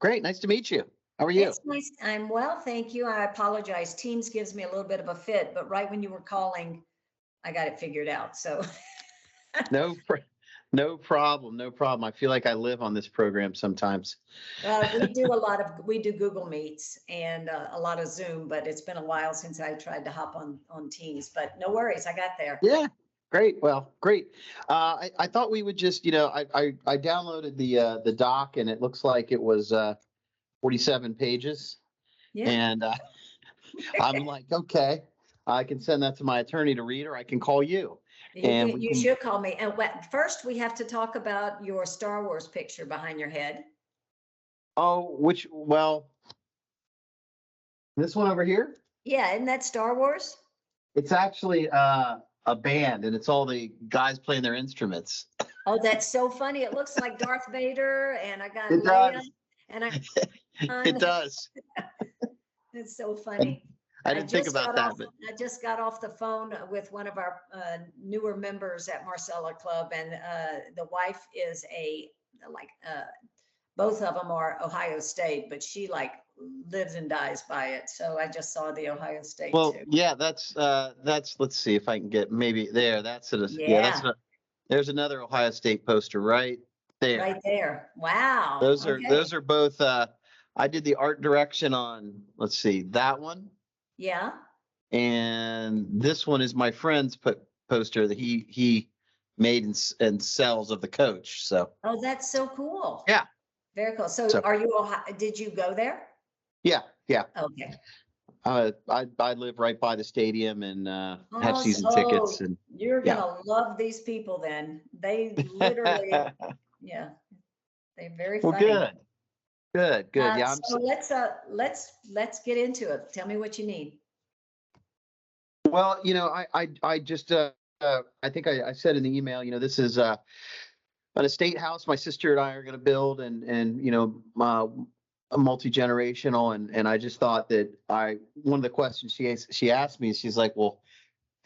Great. Nice to meet you. How are you? It's nice. I'm well, thank you. I apologize. Teams gives me a little bit of a fit, but right when you were calling, I got it figured out. So, No, no problem. No problem. I feel like I live on this program sometimes. we do Google Meets and a lot of Zoom, but it's been a while since I tried to hop on Teams. But no worries, I got there. Yeah. Great. Well, great. I thought we would just, I downloaded the doc and it looks like it was 47 pages. Yeah. And I'm like, okay, I can send that to my attorney to read, or I can call you. And we You can. should call me. And first, we have to talk about your Star Wars picture behind your head. Oh, well, this one over here? Yeah, isn't that Star Wars? It's actually a band, and it's all the guys playing their instruments. Oh, that's so funny. It looks like Darth Vader, and I got It Leia, does. and It does. it's so funny. I didn't think about that, but I just got off the phone with one of our newer members at Marcella Club, and the wife is both of them are Ohio State, but she lives and dies by it. So I just saw the Ohio State well, too. yeah, that's let's see if I can get maybe there. That's it. Yeah. There's another Ohio State poster right there. Right there. Wow. Those are both I did the art direction on, let's see, that one. Yeah. And this one is my friend's poster that he made and sells of the coach. So. Oh, that's so cool. Yeah. Very cool. So did you go there? Yeah. Yeah. Okay. I live right by the stadium and have season tickets. And you're gonna love these people then. They literally, yeah, they're very funny. Well, good. Yeah. So let's get into it. Tell me what you need. Well, I just I think I said in the email, this is an estate house my sister and I are going to build, and a multi-generational, and I just thought that one of the questions she asked me, she's like, well,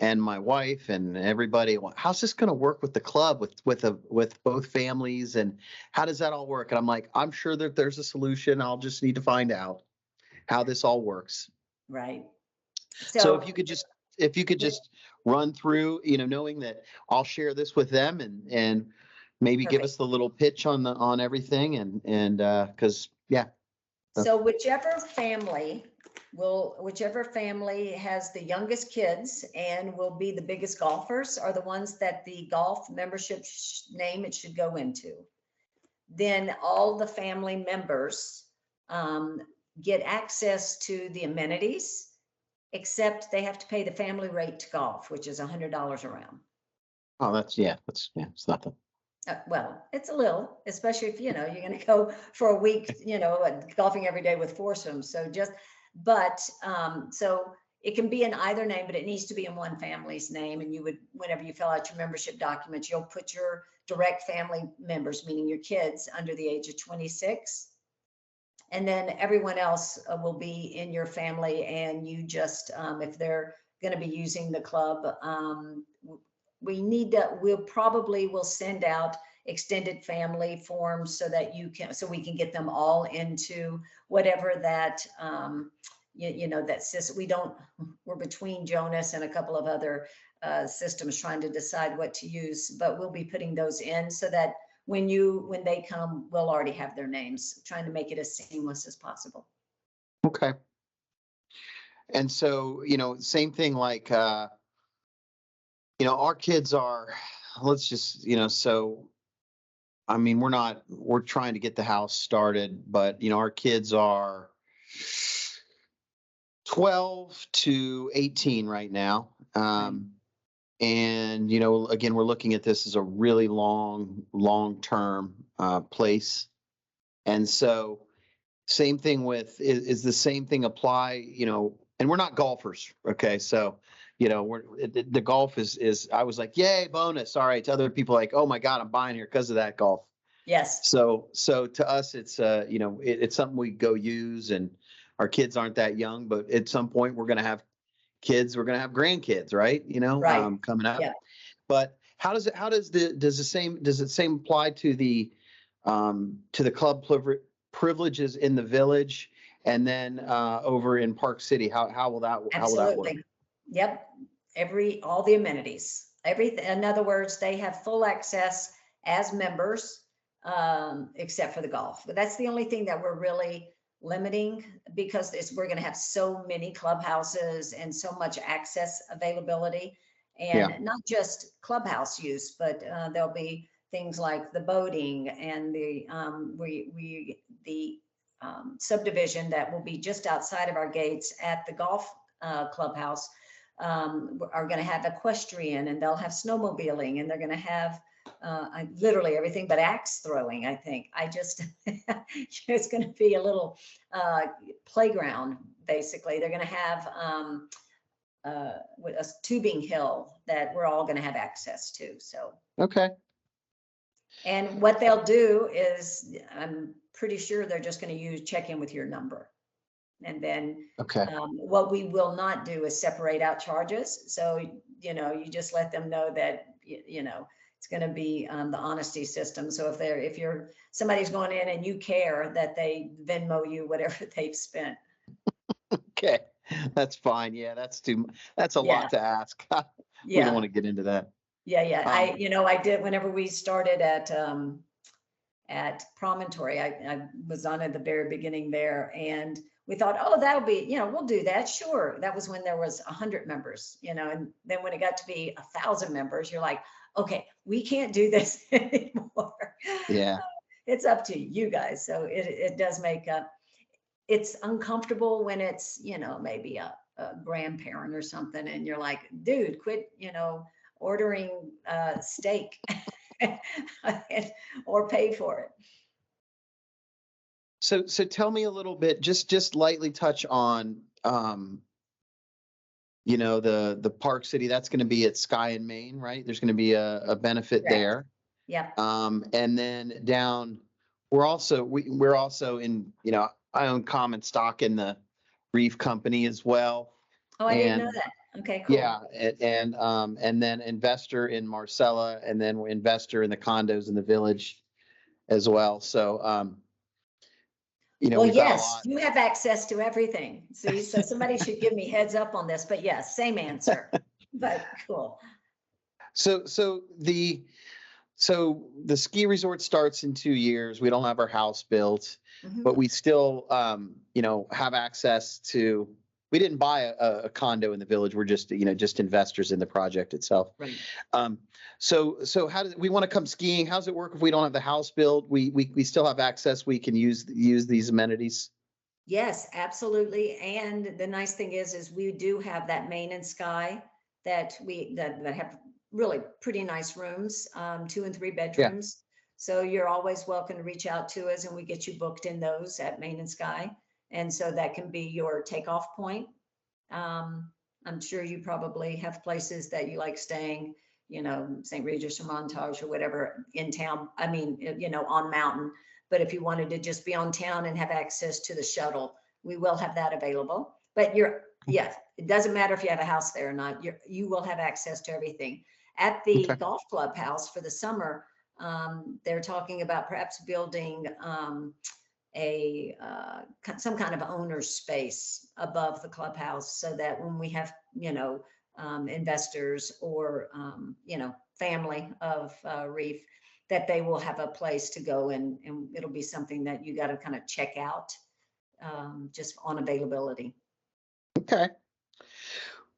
and my wife and everybody, how's this going to work with the club with both families, and how does that all work? And I'm like, I'm sure that there's a solution. I'll just need to find out how this all works. Right. So if you could just run through, knowing that I'll share this with them and maybe Perfect. give us the little pitch on everything and because yeah. So whichever family has the youngest kids and will be the biggest golfers are the ones that the golf membership name it should go into. Then all the family members get access to the amenities, except they have to pay the family rate to golf, which is $100 a round. Oh, it's nothing. Well, it's a little, especially if, you're going to go for a week, golfing every day with foursomes. So so it can be in either name, but it needs to be in one family's name. And whenever you fill out your membership documents, you'll put your direct family members, meaning your kids under the age of 26. And then everyone else will be in your family. And you just, if they're going to be using the club, we'll probably send out extended family forms so we can get them all into whatever that, that system. We're between Jonas and a couple of other systems trying to decide what to use, but we'll be putting those in so that when they come, we'll already have their names, trying to make it as seamless as possible. Okay. And so, same thing like, our kids are, let's just, so, I mean, we're trying to get the house started, but, our kids are 12 to 18 right now. And, again, we're looking at this as a really long-term place. And so same thing is the same thing apply, and we're not golfers. Okay. So, the golf is, I was like, yay, bonus. All right. To other people like, oh my God, I'm buying here because of that golf. Yes. So to us, it's, it's something we go use, and our kids aren't that young, but at some point we're going to have kids, we're going to have grandkids, right? Right. Coming up. Yeah. But does it same apply to the club privileges in the village and then over in Park City? How will that work? Absolutely. Yep. All the amenities, everything. In other words, they have full access as members, except for the golf. But that's the only thing that we're really limiting, because we're going to have so many clubhouses and so much access availability, Yeah. and not just clubhouse use, but there'll be things like the boating and the subdivision that will be just outside of our gates at the golf clubhouse, are going to have equestrian, and they'll have snowmobiling, and they're going to have literally everything but axe throwing. I think it's going to be a little playground. Basically, they're going to have a tubing hill that we're all going to have access to. So Okay. and what they'll do is, I'm pretty sure they're just going to check in with your number. And then Okay. what we will not do is separate out charges. So, you just let them know that, it's going to be the honesty system. So if somebody's going in and you care, that they Venmo you whatever they've spent. Okay. That's fine. Yeah, that's a Yeah. lot to ask. We Yeah. don't want to get into that. Yeah. I did, whenever we started at Promontory, I was on at the very beginning there, and we thought, oh, that'll be, we'll do that. Sure. That was when there was 100 members, and then when it got to be 1,000 members, you're like, okay, we can't do this anymore. Yeah. It's up to you guys. So it does make it's uncomfortable when it's, maybe a grandparent or something, and you're like, dude, quit, ordering steak or pay for it. So tell me a little bit, just lightly touch on, the Park City. That's going to be at Sky and Main, right? There's going to be a benefit Correct. there. Yeah. And then down, we're also in, I own common stock in the Reef Company as well. Oh, I didn't know that. Okay, cool. Yeah, and then investor in Marcella, and then we're investor in the condos in the village as well. So, Well, we've got a yes, lot. you have access to everything. See, so somebody should give me heads up on this, but yes, same answer, but cool. So the ski resort starts in 2 years. We don't have our house built, Mhm. but we still, have access to. We didn't buy a condo in the village. We're just investors in the project itself. Right. So how does we want to come skiing? How does it work if we don't have the house built? We still have access. We can use these amenities. Yes, absolutely. And the nice thing is we do have that Main and Sky that have really pretty nice rooms, 2 and 3 bedrooms. So you're always welcome to reach out to us, and we get you booked in those at Main and Sky. And so that can be your takeoff point. I'm sure you probably have places that you like staying, St. Regis or Montage or whatever in town. I mean, on mountain. But if you wanted to just be on town and have access to the shuttle, we will have that available. But it doesn't matter if you have a house there or not. You will have access to everything. At the golf clubhouse for the summer, they're talking about perhaps building some kind of owner's space above the clubhouse, so that when we have investors or family of Reef, that they will have a place to go, and it'll be something that you got to kind of check out just on availability. Okay.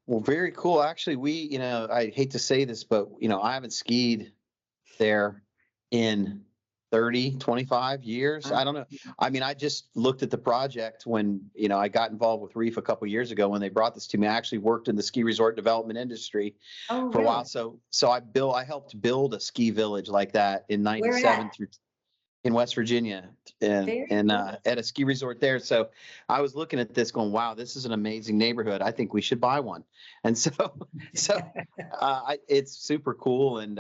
Well, very cool. Actually, I hate to say this, but I haven't skied there in 30, 25 years. I don't know. I mean, I just looked at the project when, I got involved with Reef a couple of years ago when they brought this to me. I actually worked in the ski resort development industry for a while. So I helped build a ski village like that in 97 through in West Virginia and at a ski resort there. So I was looking at this going, wow, this is an amazing neighborhood. I think we should buy one. And so it's super cool. And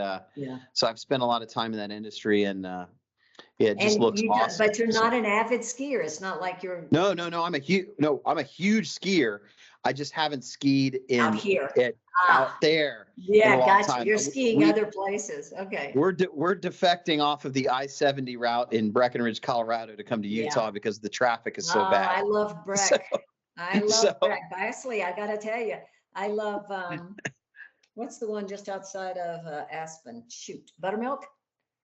so I've spent a lot of time in that industry, and it just looks awesome. But you're not an avid skier. It's not like you're. No. I'm a huge skier. I just haven't skied Out in here. it Ah, out there in a yeah, long gotcha. time. You're skiing other places. Okay. We're defecting off of the I-70 route in Breckenridge, Colorado, to come to Yeah. Utah because the traffic is Oh, so bad. I love So, Breck. I so love Breck. Actually, I gotta tell you, I love what's the one just outside of Aspen? Shoot, Buttermilk.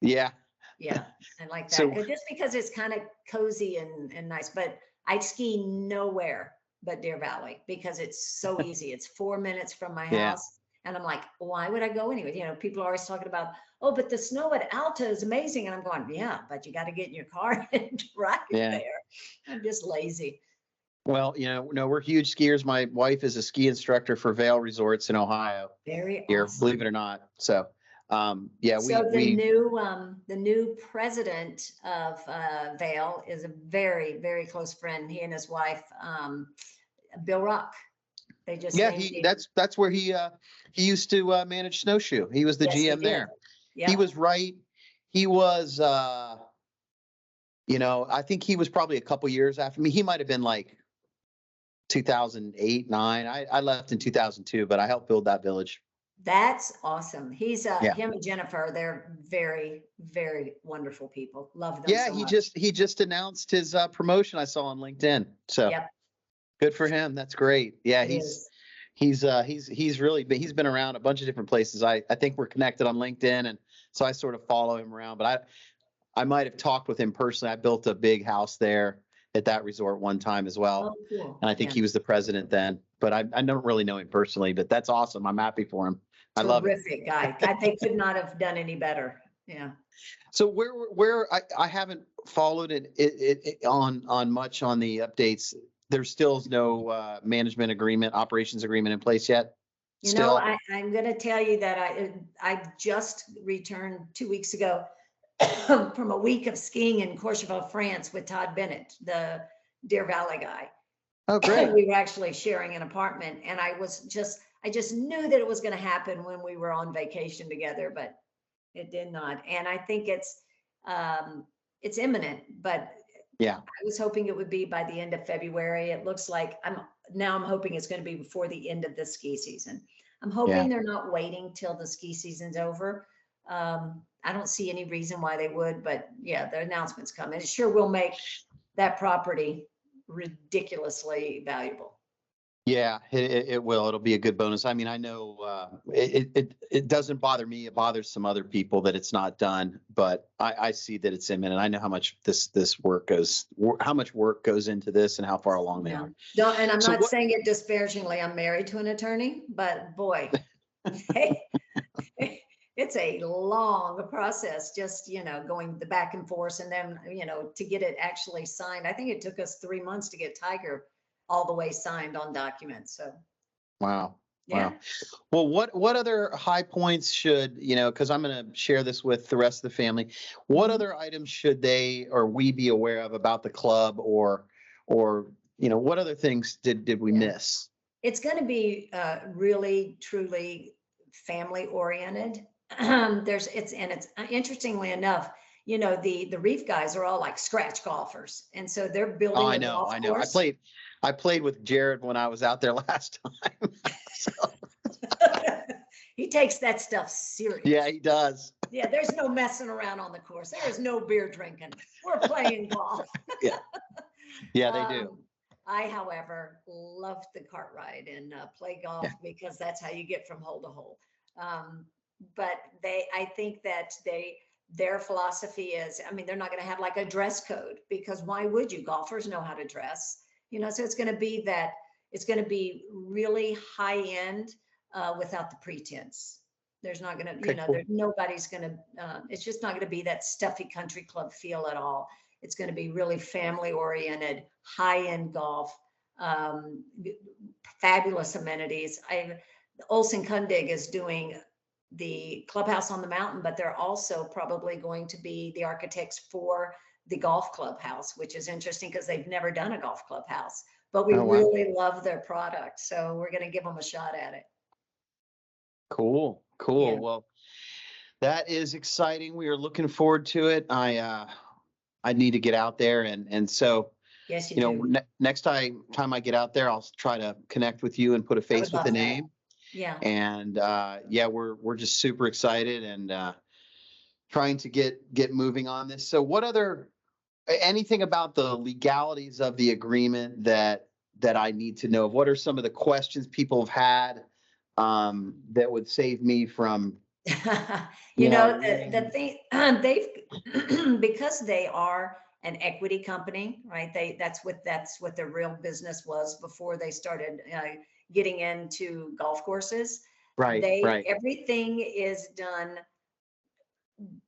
yeah. Yeah, I like that. So Just because it's kind of cozy and nice, but I ski nowhere but Deer Valley because it's so easy. It's 4 minutes from my yeah, house. And I'm like, why would I go anyway? You know, people are always talking about, oh, but the snow at Alta is amazing. And I'm going, yeah, but you got to get in your car and drive yeah. there. I'm just lazy. Well, no, we're huge skiers. My wife is a ski instructor for Vail Resorts in Ohio Very here, awesome. believe it or not. So, yeah, So we the new president of Vail is a very, very close friend. He and his wife, Bill Rock. They just yeah, named him. that's where he used to manage Snowshoe. He was the Yes, he GM did. there. He Yep. was right. He was, I think he was probably a couple years after me. He might have been like 2008, nine. I left in 2002, but I helped build that village. That's awesome. He's Yeah. him and Jennifer, they're very, very wonderful people. Love them Yeah, so much. he just announced his promotion I saw on LinkedIn. So Yep, good for him. That's great. Yeah, it is. he's really he's been around a bunch of different places. I think we're connected on LinkedIn, and so I sort of follow him around. But I might have talked with him personally. I built a big house there at that resort one time as Oh, well, cool. and I think Yeah. he was the president then. But I don't really know him personally. But that's awesome. I'm happy for him. I love it. Terrific guy. God, they could not have done any better. Yeah. So where I haven't followed it on much on the updates. There still is no management agreement, operations agreement in place yet. You know, Still, I'm going to tell you that I just returned 2 weeks ago from a week of skiing in Courchevel, France with Todd Bennett, the Deer Valley guy. oh great, We were actually sharing an apartment, and I just knew that it was going to happen when we were on vacation together, but it did not. And I think it's imminent, but yeah, I was hoping it would be by the end of February. It looks like I'm hoping it's going to be before the end of the ski season. I'm yeah. hoping they're not waiting till the ski season's over. I don't see any reason why they would, but yeah, the announcement's coming. It sure will make that property ridiculously valuable. Yeah, it will. It'll be a good bonus. I mean, I know it doesn't bother me. It bothers some other people that it's not done, but I see that it's imminent. I know how much how much work goes into this, and how far along they Yeah. are. Don't, and I'm So not what? saying it disparagingly. I'm married to an attorney, but boy, it's a long process just, going the back and forth and then, to get it actually signed. I think it took us 3 months to get Tiger all the way signed on documents. So, Wow. yeah. Wow. Well, what other high points should, because I'm going to share this with the rest of the family. What Mhm. other items should they or we be aware of about the club or what other things did we Yeah. miss? It's going to be really, truly family oriented. It's interestingly enough, the Reef guys are all like scratch golfers. And so they're Oh, building I a know, golf I know. course. I played with Jared when I was out there last time. So, He takes that stuff serious. yeah, he does. Yeah, there's no messing around on the course. There is no beer drinking. We're playing golf. Yeah. Yeah, they do. I, however, love the cart ride and play golf Yeah. because that's how you get from hole to hole. But I think that their philosophy is, I mean, they're not going to have like a dress code because why would you? Golfers know how to dress, so it's going to be really high end without the pretense. There's not going to, Okay, cool. nobody's going to, it's just not going to be that stuffy country club feel at all. It's going to be really family oriented, high end golf, um, fabulous amenities. Olson Kundig is doing the clubhouse on the mountain, but they're also probably going to be the architects for the golf clubhouse, which is interesting because they've never done a golf clubhouse, but we Oh, wow. really love their product. So we're going to give them a shot at it. Cool. Yeah. Well, that is exciting. We are looking forward to it. I need to get out there and so Yes, you You know, do. next time I get out there, I'll try to connect with you and put a I face would with a love that. name. Yeah. And yeah, we're just super excited and trying to get moving on this. So, what other anything about the legalities of the agreement that I need to know? What are some of the questions people have had that would save me from, You know, the reading? thing, they've, because they are an equity company, right? That's what their real business was before they started getting into golf courses. Right, right. Everything is done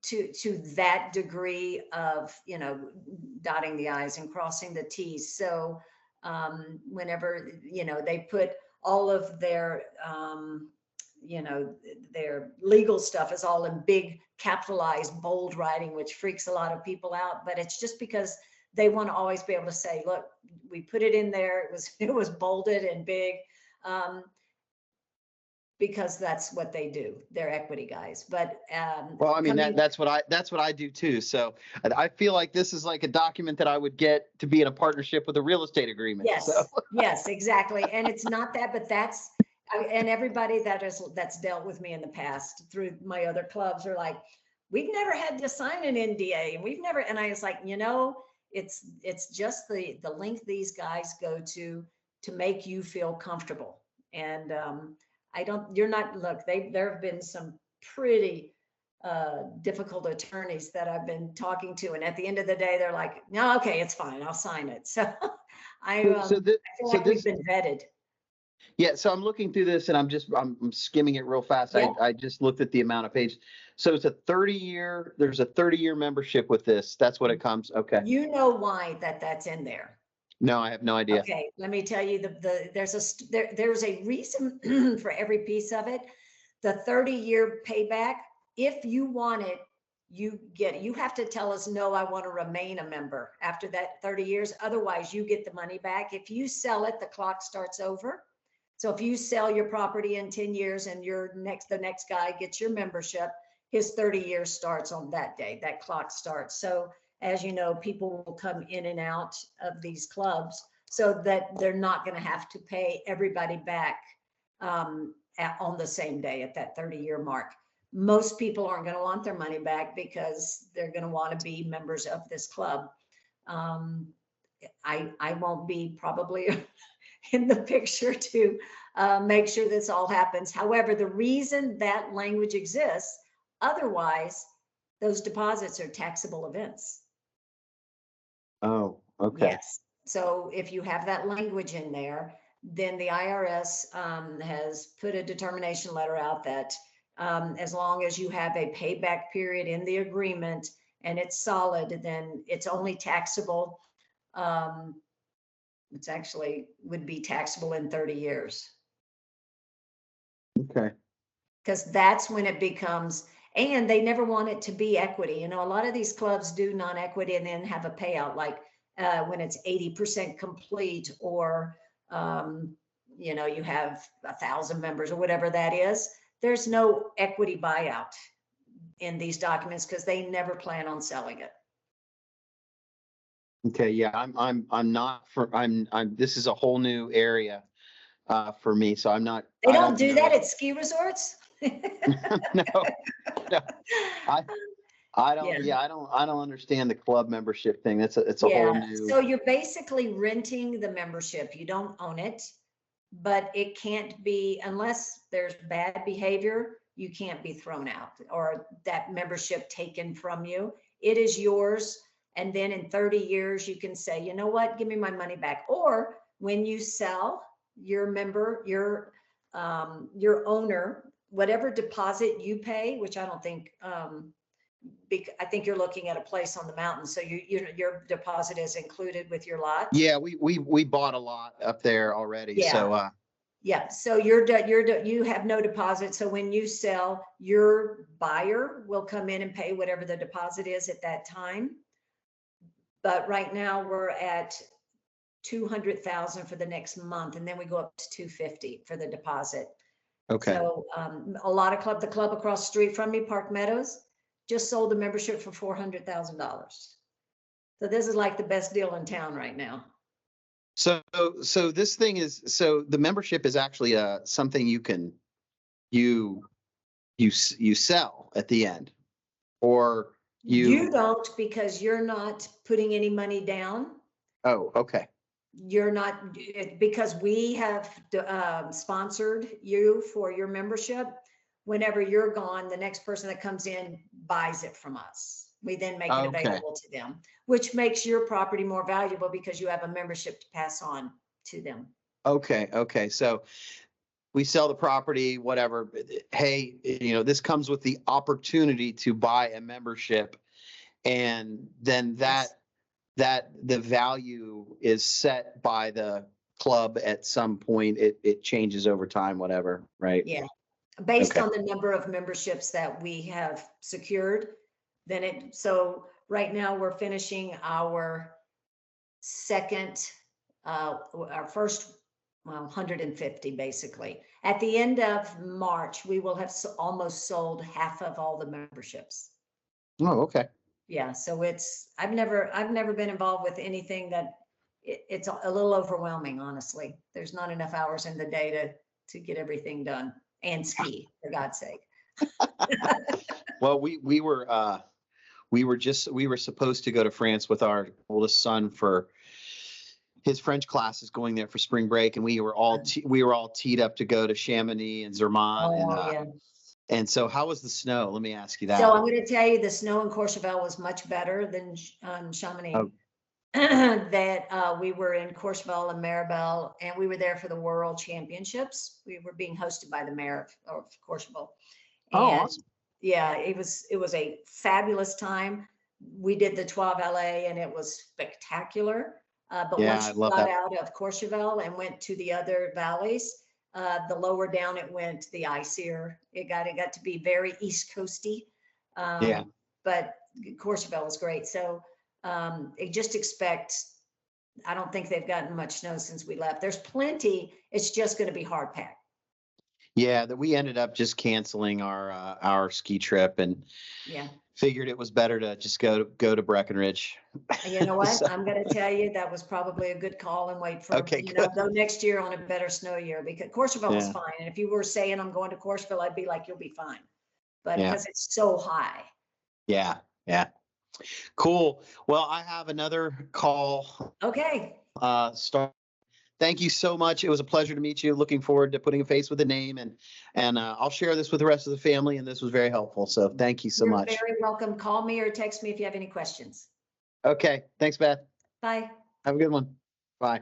to that degree of, dotting the i's and crossing the t's. So whenever, they put all of their you know their legal stuff is all in big capitalized bold writing, which freaks a lot of people out, but it's just because they want to always be able to say, look, we put it in there, it was bolded and big. um, because that's what they do. They're equity guys. But Well, I mean coming, that's what I do too. So I feel like this is like a document that I would get to be in a partnership with a real estate agreement. So yes, yes, exactly. And it's not that, but and everybody that's dealt with me in the past through my other clubs are like, we've never had to sign an NDA, and we've never. And I was like, it's just the length these guys go to make you feel comfortable. And I don't. You're not. Look, there have been some pretty difficult attorneys that I've been talking to, and at the end of the day, they're like, no, okay, it's fine, I'll sign it. So so this I feel like we've been vetted. yeah, so I'm looking through this and I'm skimming it real fast. Yeah. I just looked at the amount of pages. So it's a 30-year, there's a 30-year membership with this. That's what it comes. Okay. You know why that's in there. No, I have no idea. Okay, let me tell you, there's a reason for every piece of it. The 30-year payback, if you want it, you get it. You have to tell us, no, I want to remain a member after that 30 years. Otherwise, you get the money back. If you sell it, the clock starts over. So if you sell your property in 10 years and the next guy gets your membership, his 30 years starts on that day. That clock starts. So as you know, people will come in and out of these clubs so that they're not going to have to pay everybody back on the same day at that 30-year mark. Most people aren't going to want their money back because they're going to want to be members of this club. Um, I won't be probably in the picture to make sure this all happens. However, the reason that language exists, otherwise, those deposits are taxable events. Oh, okay. Yes. So if you have that language in there, then the IRS has put a determination letter out that as long as you have a payback period in the agreement and it's solid, then it's only taxable. It's actually would be taxable in 30 years. Okay. Because that's when it becomes, and they never want it to be equity. You know, a lot of these clubs do non-equity and then have a payout, like when it's 80% complete, or you have 1,000 members or whatever that is. There's no equity buyout in these documents because they never plan on selling it. Okay. Yeah, I'm not for I'm this is a whole new area for me. So They I don't don't do that know. at ski resorts. No, no. I I don't, Yeah. yeah, I don't understand the club membership thing. It's a whole Yeah, new. so you're basically renting the membership. You don't own it, but it can't be, unless there's bad behavior, you can't be thrown out or that membership taken from you. It is yours. And then in 30 years, you can say, you know what, give me my money back. Or when you sell your member, your owner, whatever deposit you pay, which I don't think, I think you're looking at a place on the mountain, so your deposit is included with your lot. Yeah, we bought a lot up there already. Yeah, So yeah. So you have no deposit. So when you sell, your buyer will come in and pay whatever the deposit is at that time. But right now we're at 200,000 for the next month, and then we go up to 250 for the deposit. okay. So the club across the street from me, Park Meadows, just sold a membership for $400,000. So this is like the best deal in town right now. So this thing is, so the membership is actually something you you sell at the end, or You don't, because you're not putting any money down. Oh, okay. You're not, because we have sponsored you for your membership. Whenever you're gone, the next person that comes in buys it from us. We then make it Okay. available to them, which makes your property more valuable because you have a membership to pass on to them. Okay. So we sell the property, whatever. Hey, this comes with the opportunity to buy a membership, and then Yes. that the value is set by the club at some point. It changes over time, whatever, right? Yeah. Based Okay. on the number of memberships that we have secured, then so right now we're finishing our first, well, 150 basically. At the end of March, we will have almost sold half of all the memberships. Oh, okay. Yeah, so I've never been involved with anything that it's a little overwhelming, honestly. There's not enough hours in the day to get everything done and ski, for God's sake. Well, we were supposed to go to France with our oldest son for his French classes, going there for spring break, and we were all teed up to go to Chamonix and Zermatt, Oh, yeah. and so how was the snow? Let me ask you So that. I'm going to tell you the snow in Courchevel was much better than Chamonix. Oh. That we were in Courchevel and Maribel, and we were there for the World Championships. We were being hosted by the mayor of Courchevel. Oh, And awesome. yeah, it was a fabulous time. We did the 12 LA and it was spectacular. But Yeah, once I you love got that. out of Courchevel and went to the other valleys, the lower down it went, the icier. It got to be very East Coasty. Yeah. But Courchevel was great. So just expect, I don't think they've gotten much snow since we left. There's plenty. It's just going to be hard packed. Yeah, that we ended up just canceling our ski trip, and Yeah. figured it was better to just go to Breckenridge. You know what? So, I'm going to tell you that was probably a good call, and wait for, okay, good. go next year on a better snow year, because Courchevel is Yeah. fine. And if you were saying I'm going to Courchevel, I'd be like, you'll be fine. But Yeah. because it's so high. Yeah. Cool. Well, I have another call Okay. start. Thank you so much. It was a pleasure to meet you. Looking forward to putting a face with a name, and I'll share this with the rest of the family. And this was very helpful. So thank you so You're much. very welcome. Call me or text me if you have any questions. Okay. Thanks, Beth. Bye. Have a good one. Bye.